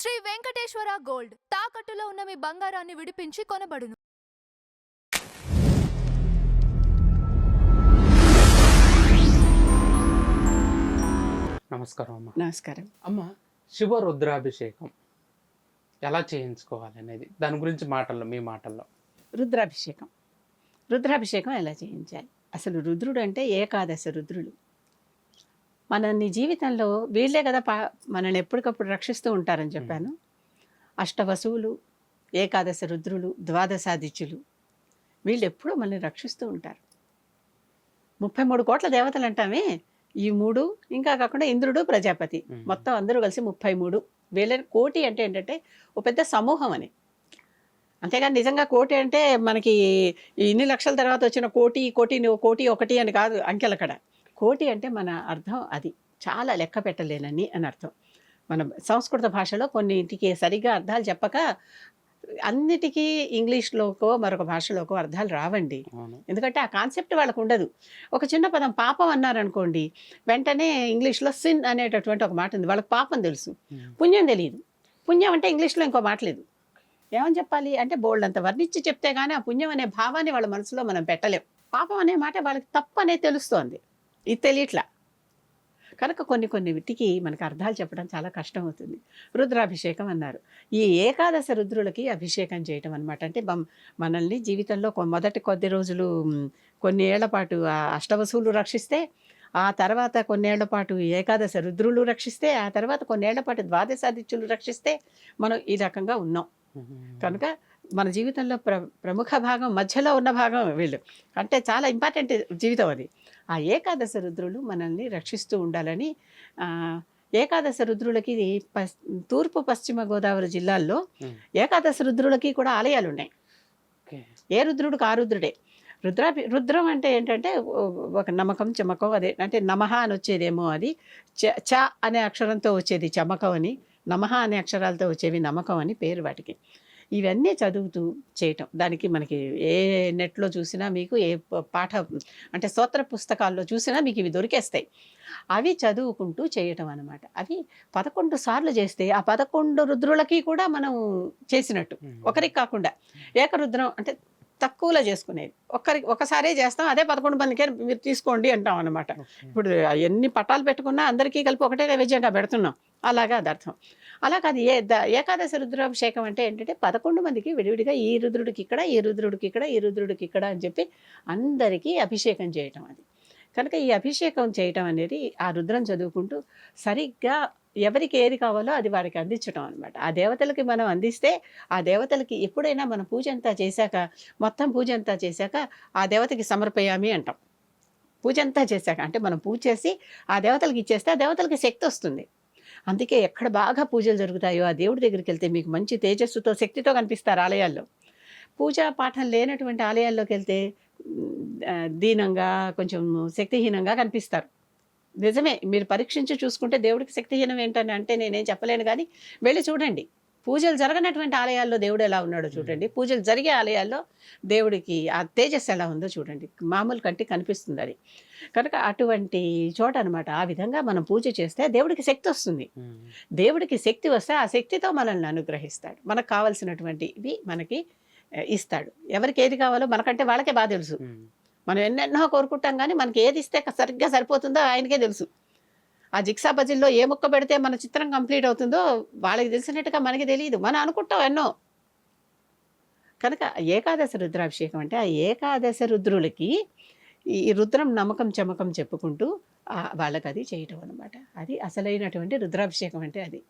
Shri Venkateswara gold తాకట్టులో ఉన్న మీ బంగారాన్ని విడిపించి కొనబడును. నమస్కారం అమ్మ. నమస్కారం అమ్మ, శివ రుద్రాభిషేకం ఎలా చేయించుకోవాలి అనేది దాని గురించి మీ మాటల్లో. రుద్రాభిషేకం ఎలా చేయించాలి? అసలు రుద్రుడు అంటే ఏకాదశ రుద్రులు. మనని జీవితంలో వీళ్ళే కదా మనల్ని ఎప్పటికప్పుడు రక్షిస్తూ ఉంటారని చెప్పాను. అష్టవసువులు, ఏకాదశ రుద్రులు, ద్వాదశాదిత్యులు వీళ్ళు ఎప్పుడూ మనల్ని రక్షిస్తూ ఉంటారు. 33 కోట్ల దేవతలు అంటామే, ఈ 3 ఇంకా కాకుండా ఇంద్రుడు, ప్రజాపతి, మొత్తం అందరూ కలిసి 33. వీళ్ళ కోటి అంటే ఏంటంటే ఓ పెద్ద సమూహం అని. అంతేగాని నిజంగా కోటి అంటే మనకి ఇన్ని లక్షల తర్వాత వచ్చిన కోటి కోటి ఒకటి అని కాదు అంకెలక్కడ. కోటి అంటే మన అర్థం అది చాలా లెక్క పెట్టలేనని అని అర్థం. మన సంస్కృత భాషలో కొన్నింటికి సరిగ్గా అర్థాలు చెప్పక అన్నిటికీ ఇంగ్లీష్లోకో మరొక భాషలోకో అర్థాలు రావండి. ఎందుకంటే ఆ కాన్సెప్ట్ వాళ్ళకు ఉండదు. ఒక చిన్న పదం పాపం అన్నారనుకోండి, వెంటనే ఇంగ్లీష్లో సిన్ అనేటటువంటి ఒక మాట ఉంది. వాళ్ళకి పాపం తెలుసు, పుణ్యం తెలియదు. పుణ్యం అంటే ఇంగ్లీష్లో ఇంకో మాట లేదు. ఏమని చెప్పాలి అంటే బోల్డ్ అంత వర్ణించి చెప్తే కానీ ఆ పుణ్యం అనే భావాన్ని వాళ్ళ మనసులో మనం పెట్టలేం. పాపం అనే మాట వాళ్ళకి తప్పు అనేది తెలుస్తోంది, ఇది తెలియట్లా. కనుక కొన్ని వీటికి మనకు అర్థాలు చెప్పడం చాలా కష్టం అవుతుంది. రుద్రాభిషేకం అన్నారు. ఈ ఏకాదశ రుద్రులకి అభిషేకం చేయటం అనమాట. అంటే మనల్ని జీవితంలో మొదటి కొద్ది రోజులు కొన్ని ఏళ్ల పాటు అష్టవసువులు రక్షిస్తే, ఆ తర్వాత కొన్నేళ్ల పాటు ఏకాదశ రుద్రులు రక్షిస్తే, ఆ తర్వాత కొన్నేళ్ల పాటు ద్వాదశాదిత్యులు రక్షిస్తే మనం ఈ రకంగా ఉన్నాం. కనుక మన జీవితంలో ప్రముఖ భాగం, మధ్యలో ఉన్న భాగం వీళ్ళు. అంటే చాలా ఇంపార్టెంట్ జీవితం అది. ఆ ఏకాదశ రుద్రులు మనల్ని రక్షిస్తూ ఉండాలని ఏకాదశ రుద్రులకి తూర్పు పశ్చిమ గోదావరి జిల్లాల్లో ఏకాదశ రుద్రులకి కూడా ఆలయాలు ఉన్నాయి. ఏ రుద్రుడికి ఆ రుద్రుడే. రుద్రం అంటే ఏంటంటే ఒక నమ్మకం, చమకం, అదే అంటే నమః అని వచ్చేదేమో, అది చ అనే అక్షరంతో వచ్చేది చమకం అని, నమః అనే అక్షరాలతో వచ్చేవి నమ్మకం అని పేరు వాటికి. ఇవన్నీ చదువుతూ చేయటం. దానికి మనకి ఏ నెట్లో చూసినా మీకు ఏ పాఠ అంటే స్తోత్ర పుస్తకాల్లో చూసినా మీకు ఇవి దొరికేస్తాయి. అవి చదువుకుంటూ చేయటం అనమాట. అవి 11 సార్లు చేస్తే ఆ 11 రుద్రులకి కూడా మనం చేసినట్టు. ఒకరికి కాకుండా ఏకరుద్రం అంటే తక్కువలో చేసుకునేది. ఒకసారే చేస్తాం, అదే 11 మందికే మీరు తీసుకోండి అంటాం అనమాట. ఇప్పుడు ఎన్ని పట్టాలు పెట్టుకున్నా అందరికీ కలిపి ఒకటే నైవేద్యంగా పెడుతున్నాం, అలాగా అది అర్థం. అలా కాదు. ఏకాదశి రుద్రాభిషేకం అంటే ఏంటంటే 11 మందికి విడివిడిగా ఈ రుద్రుడికి ఇక్కడ, ఈ రుద్రుడికి ఇక్కడ, ఈ రుద్రుడికి ఇక్కడ అని చెప్పి అందరికీ అభిషేకం చేయటం అది. కనుక ఈ అభిషేకం చేయటం అనేది ఆ రుద్రం చదువుకుంటూ సరిగ్గా ఎవరికి ఏది కావాలో అది వారికి అందించడం అనమాట. ఆ దేవతలకి మనం అందిస్తే, ఆ దేవతలకి ఎప్పుడైనా మనం పూజ అంతా చేశాక, మొత్తం పూజ అంతా చేశాక ఆ దేవతకి సమర్పయామి అంటాం. పూజ అంతా చేశాక అంటే మనం పూజ చేసి ఆ దేవతలకి ఇచ్చేస్తే ఆ దేవతలకి శక్తి వస్తుంది. అందుకే ఎక్కడ బాగా పూజలు జరుగుతాయో ఆ దేవుడి దగ్గరికి వెళ్తే మీకు మంచి తేజస్సుతో, శక్తితో కనిపిస్తారు ఆలయాల్లో. పూజా పాఠం లేనటువంటి ఆలయాల్లోకి వెళ్తే దీనంగా, కొంచెం శక్తిహీనంగా కనిపిస్తారు. నిజమే, మీరు పరీక్షించి చూసుకుంటే దేవుడికి శక్తిహీనం ఏంటని అంటే నేనేం చెప్పలేను, కానీ వెళ్ళి చూడండి. పూజలు జరగనటువంటి ఆలయాల్లో దేవుడు ఎలా ఉన్నాడో చూడండి, పూజలు జరిగే ఆలయాల్లో దేవుడికి ఆ తేజస్సు ఎలా ఉందో చూడండి. మామూలు కంటికి కనిపిస్తుంది అది. కనుక అటువంటి చోట అనమాట. ఆ విధంగా మనం పూజ చేస్తే దేవుడికి శక్తి వస్తుంది. దేవుడికి శక్తి వస్తే ఆ శక్తితో మనల్ని అనుగ్రహిస్తాడు. మనకు కావలసినటువంటివి మనకి ఇస్తాడు. ఎవరికి ఏది కావాలో మనకంటే వాళ్ళకే బాగా తెలుసు. మనం ఎన్నెన్నో కోరుకుంటాం, కానీ మనకి ఏది ఇస్తే సరిగ్గా సరిపోతుందో ఆయనకే తెలుసు. ఆ జిక్సా పజిల్లో ఏ ముక్క పెడితే మన చిత్రం కంప్లీట్ అవుతుందో వాళ్ళకి తెలిసినట్టుగా మనకి తెలియదు, మనం అనుకుంటాం ఎన్నో. కనుక ఏకాదశ రుద్రాభిషేకం అంటే ఆ ఏకాదశ రుద్రులకి ఈ రుద్రం నమ్మకం చమకం చెప్పుకుంటూ వాళ్ళకి అది చేయటం అనమాట. అది అసలైనటువంటి రుద్రాభిషేకం అంటే అది.